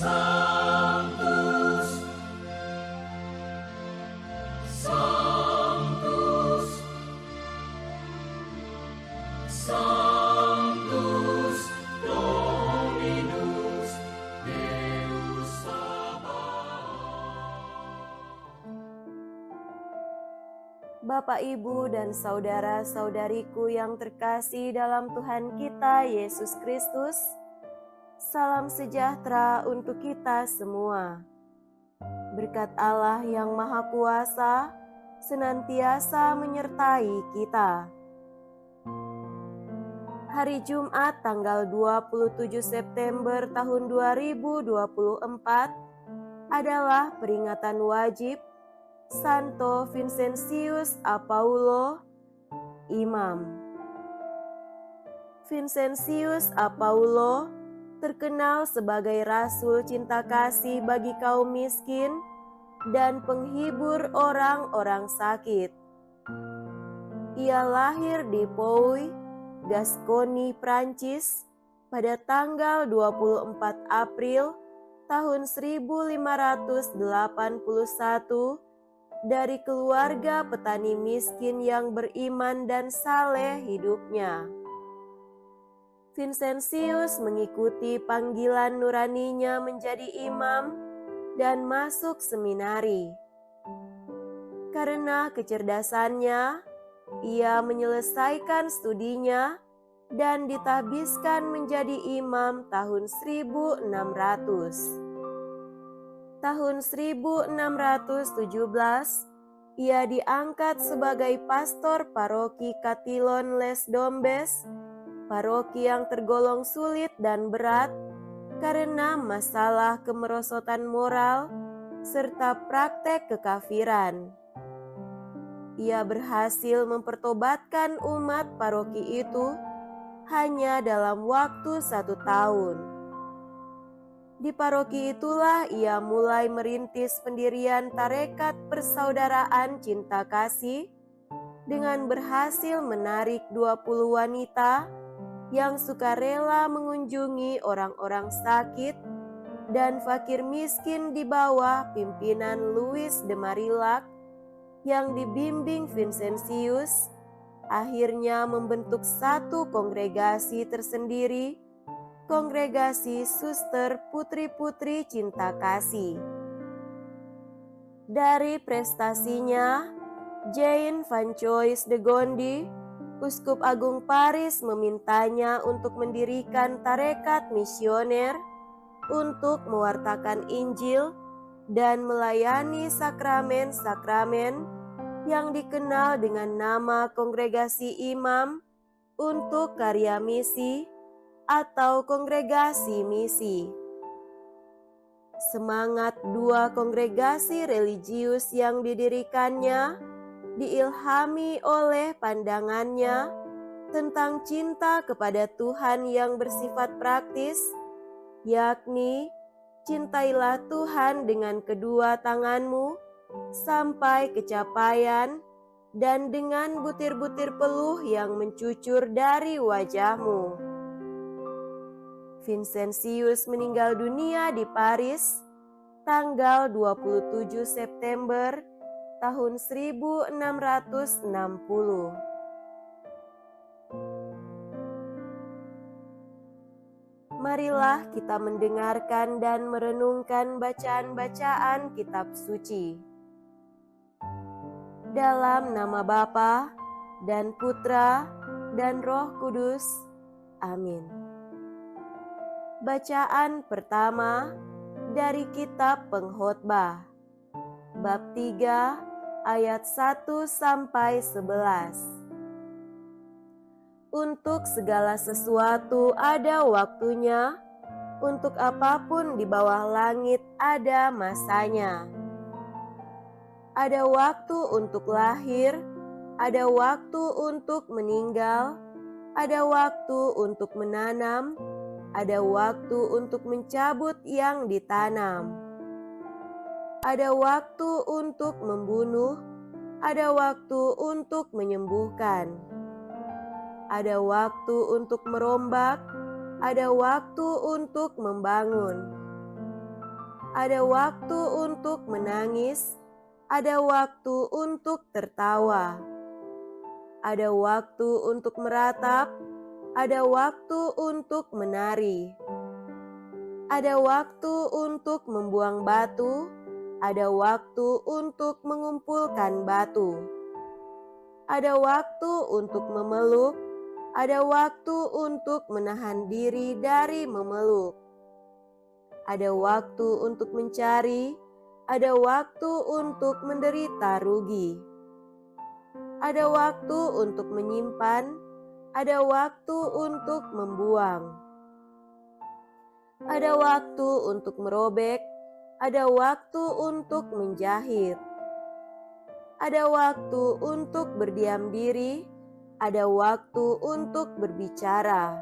Sanctus, Sanctus, Sanctus Dominus Deus Sabaoth. Bapak, Ibu, dan saudara-saudariku yang terkasih dalam Tuhan kita Yesus Kristus, salam sejahtera untuk kita semua. Berkat Allah yang Maha Kuasa senantiasa menyertai kita. Hari Jumat tanggal 27 September tahun 2024 adalah peringatan wajib Santo Vincentius Apaulo, Imam. Vincentius Apaulo terkenal sebagai rasul cinta kasih bagi kaum miskin dan penghibur orang-orang sakit. Ia lahir di Pouy, Gascony, Prancis pada tanggal 24 April tahun 1581 dari keluarga petani miskin yang beriman dan saleh hidupnya. Vincentius mengikuti panggilan nuraninya menjadi imam dan masuk seminari. Karena kecerdasannya, ia menyelesaikan studinya dan ditahbiskan menjadi imam tahun 1600. Tahun 1617, ia diangkat sebagai pastor paroki Chatillon les Dombes, paroki yang tergolong sulit dan berat karena masalah kemerosotan moral serta praktek kekafiran. Ia berhasil mempertobatkan umat paroki itu hanya dalam waktu 1 tahun. Di paroki itulah ia mulai merintis pendirian tarekat persaudaraan cinta kasih dengan berhasil menarik 20 wanita yang sukarela mengunjungi orang-orang sakit dan fakir miskin di bawah pimpinan Louis de Marillac yang dibimbing Vincentius, akhirnya membentuk satu kongregasi tersendiri, Kongregasi Suster Putri-Putri Cinta Kasih. Dari prestasinya, Jean Francois de Gondi, Uskup Agung Paris, memintanya untuk mendirikan tarekat misioner untuk mewartakan Injil dan melayani sakramen-sakramen yang dikenal dengan nama Kongregasi Imam untuk Karya Misi atau Kongregasi Misi. Semangat dua kongregasi religius yang didirikannya diilhami oleh pandangannya tentang cinta kepada Tuhan yang bersifat praktis, yakni cintailah Tuhan dengan kedua tanganmu sampai kecapaian dan dengan butir-butir peluh yang mencucur dari wajahmu. Vincentius meninggal dunia di Paris tanggal 27 September tahun 1660. Marilah kita mendengarkan dan merenungkan bacaan-bacaan kitab suci. Dalam nama Bapa dan Putra dan Roh Kudus. Amin. Bacaan pertama dari kitab Pengkhotbah, bab 3 ayat 1 sampai 11. Untuk segala sesuatu ada waktunya, untuk apapun di bawah langit ada masanya. Ada waktu untuk lahir, ada waktu untuk meninggal, ada waktu untuk menanam, ada waktu untuk mencabut yang ditanam. Ada waktu untuk membunuh, ada waktu untuk menyembuhkan. Ada waktu untuk merombak, ada waktu untuk membangun. Ada waktu untuk menangis, ada waktu untuk tertawa. Ada waktu untuk meratap, ada waktu untuk menari. Ada waktu untuk membuang batu, ada waktu untuk mengumpulkan batu. Ada waktu untuk memeluk, ada waktu untuk menahan diri dari memeluk. Ada waktu untuk mencari, ada waktu untuk menderita rugi. Ada waktu untuk menyimpan, ada waktu untuk membuang. Ada waktu untuk merobek, ada waktu untuk menjahit. Ada waktu untuk berdiam diri, ada waktu untuk berbicara.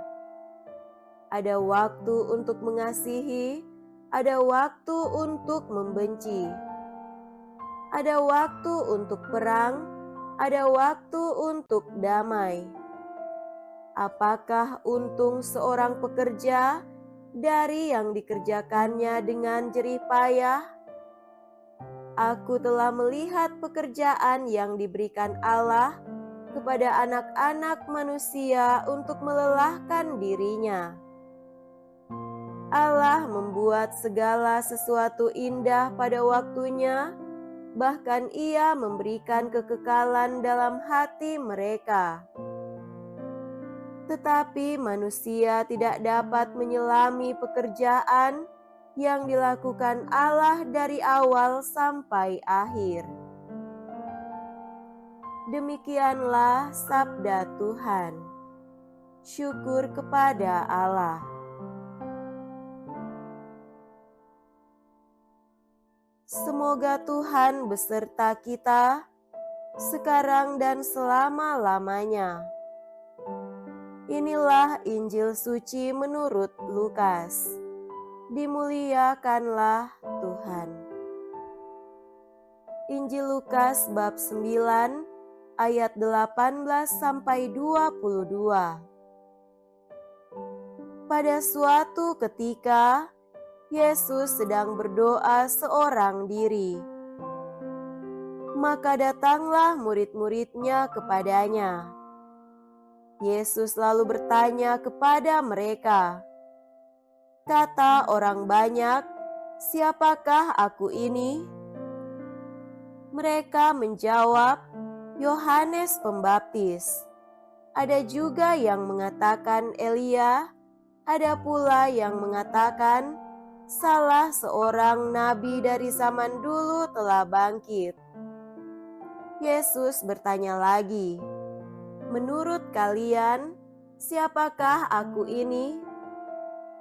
Ada waktu untuk mengasihi, ada waktu untuk membenci. Ada waktu untuk perang, ada waktu untuk damai. Apakah untung seorang pekerja dari yang dikerjakannya dengan jerih payah? Aku telah melihat pekerjaan yang diberikan Allah kepada anak-anak manusia untuk melelahkan dirinya. Allah membuat segala sesuatu indah pada waktunya, bahkan Ia memberikan kekekalan dalam hati mereka. Tetapi manusia tidak dapat menyelami pekerjaan yang dilakukan Allah dari awal sampai akhir. Demikianlah sabda Tuhan. Syukur kepada Allah. Semoga Tuhan beserta kita sekarang dan selama-lamanya. Inilah Injil suci menurut Lukas. Dimuliakanlah Tuhan. Injil Lukas bab 9 ayat 18 sampai 22. Pada suatu ketika Yesus sedang berdoa seorang diri. Maka datanglah murid-muridnya kepadanya. Yesus lalu bertanya kepada mereka, "Kata orang banyak, siapakah aku ini?" Mereka menjawab, "Yohanes Pembaptis." Ada juga yang mengatakan Elia, ada pula yang mengatakan salah seorang nabi dari zaman dulu telah bangkit. Yesus bertanya lagi, "Menurut kalian, siapakah aku ini?"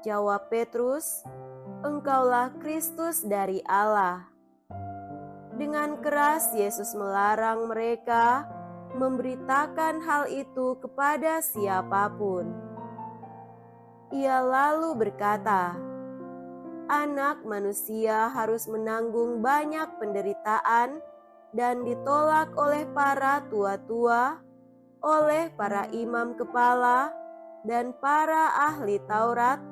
Jawab Petrus, "Engkaulah Kristus dari Allah." Dengan keras Yesus melarang mereka memberitakan hal itu kepada siapapun. Ia lalu berkata, "Anak manusia harus menanggung banyak penderitaan dan ditolak oleh para tua-tua, oleh para imam kepala dan para ahli Taurat,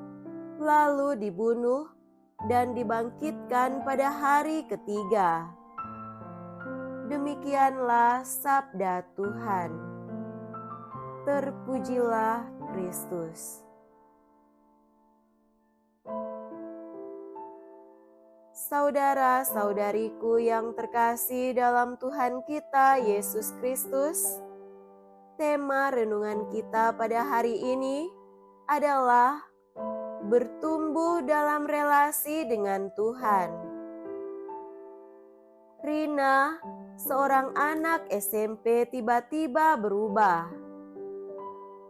lalu dibunuh dan dibangkitkan pada hari ketiga." Demikianlah sabda Tuhan. Terpujilah Kristus. Saudara-saudariku yang terkasih dalam Tuhan kita Yesus Kristus, tema renungan kita pada hari ini adalah bertumbuh dalam relasi dengan Tuhan. Rina, seorang anak SMP, tiba-tiba berubah.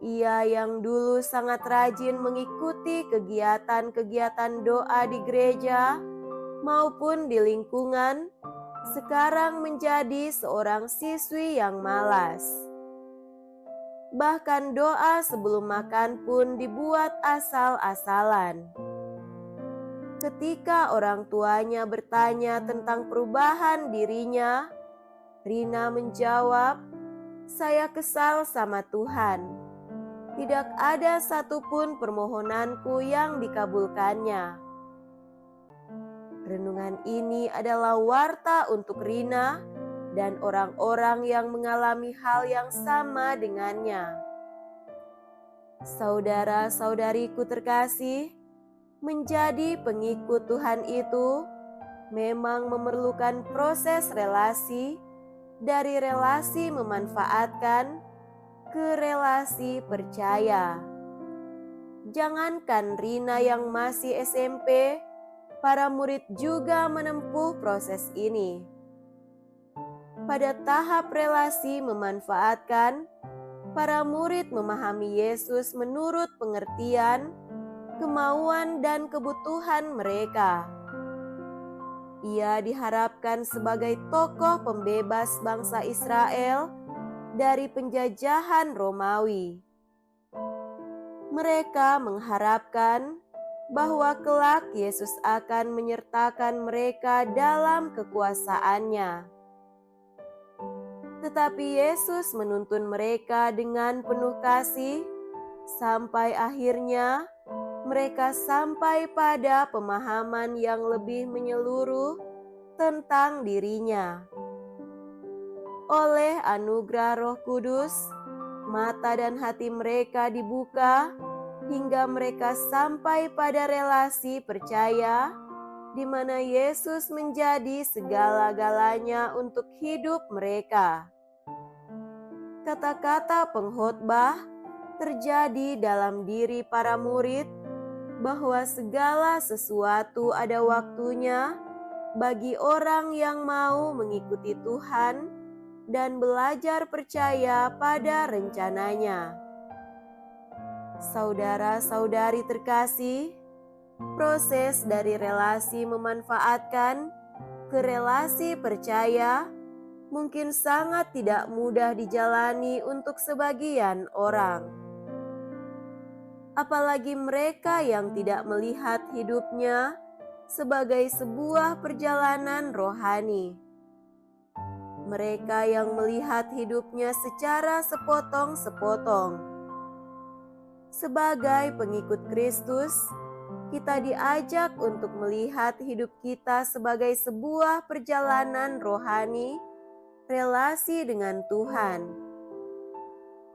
Ia yang dulu sangat rajin mengikuti kegiatan-kegiatan doa di gereja maupun di lingkungan, sekarang menjadi seorang siswi yang malas. Bahkan doa sebelum makan pun dibuat asal-asalan. Ketika orang tuanya bertanya tentang perubahan dirinya, Rina menjawab, "Saya kesal sama Tuhan. Tidak ada satupun permohonanku yang dikabulkannya." Renungan ini adalah warta untuk Rina dan orang-orang yang mengalami hal yang sama dengannya. Saudara-saudariku terkasih, menjadi pengikut Tuhan itu memang memerlukan proses relasi, dari relasi memanfaatkan ke relasi percaya. Jangankan Rina yang masih SMP, para murid juga menempuh proses ini. Pada tahap relasi memanfaatkan, para murid memahami Yesus menurut pengertian, kemauan, dan kebutuhan mereka. Ia diharapkan sebagai tokoh pembebas bangsa Israel dari penjajahan Romawi. Mereka mengharapkan bahwa kelak Yesus akan menyertakan mereka dalam kekuasaannya. Tetapi Yesus menuntun mereka dengan penuh kasih, sampai akhirnya mereka sampai pada pemahaman yang lebih menyeluruh tentang dirinya. Oleh anugerah Roh Kudus, mata dan hati mereka dibuka hingga mereka sampai pada relasi percaya, di mana Yesus menjadi segala-galanya untuk hidup mereka. Kata-kata pengkhotbah terjadi dalam diri para murid bahwa segala sesuatu ada waktunya bagi orang yang mau mengikuti Tuhan dan belajar percaya pada rencananya. Saudara-saudari terkasih, proses dari relasi memanfaatkan ke relasi percaya mungkin sangat tidak mudah dijalani untuk sebagian orang. Apalagi mereka yang tidak melihat hidupnya sebagai sebuah perjalanan rohani. Mereka yang melihat hidupnya secara sepotong-sepotong. Sebagai pengikut Kristus, kita diajak untuk melihat hidup kita sebagai sebuah perjalanan rohani, relasi dengan Tuhan.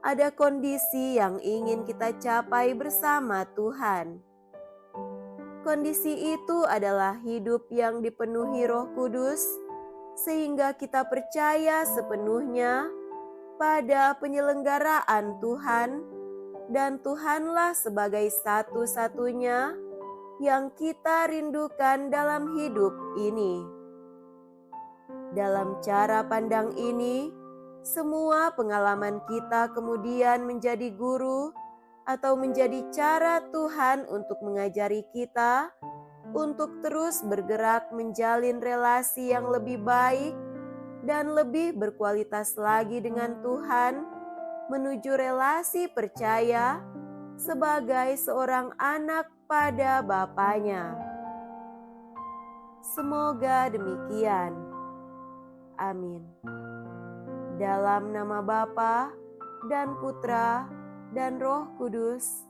Ada kondisi yang ingin kita capai bersama Tuhan. Kondisi itu adalah hidup yang dipenuhi Roh Kudus, sehingga kita percaya sepenuhnya pada penyelenggaraan Tuhan, dan Tuhanlah sebagai satu-satunya yang kita rindukan dalam hidup ini. Dalam cara pandang ini, semua pengalaman kita kemudian menjadi guru atau menjadi cara Tuhan untuk mengajari kita untuk terus bergerak menjalin relasi yang lebih baik dan lebih berkualitas lagi dengan Tuhan, menuju relasi percaya sebagai seorang anak pada Bapanya. Semoga demikian. Amin. Dalam nama Bapa dan Putra dan Roh Kudus.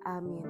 Amin.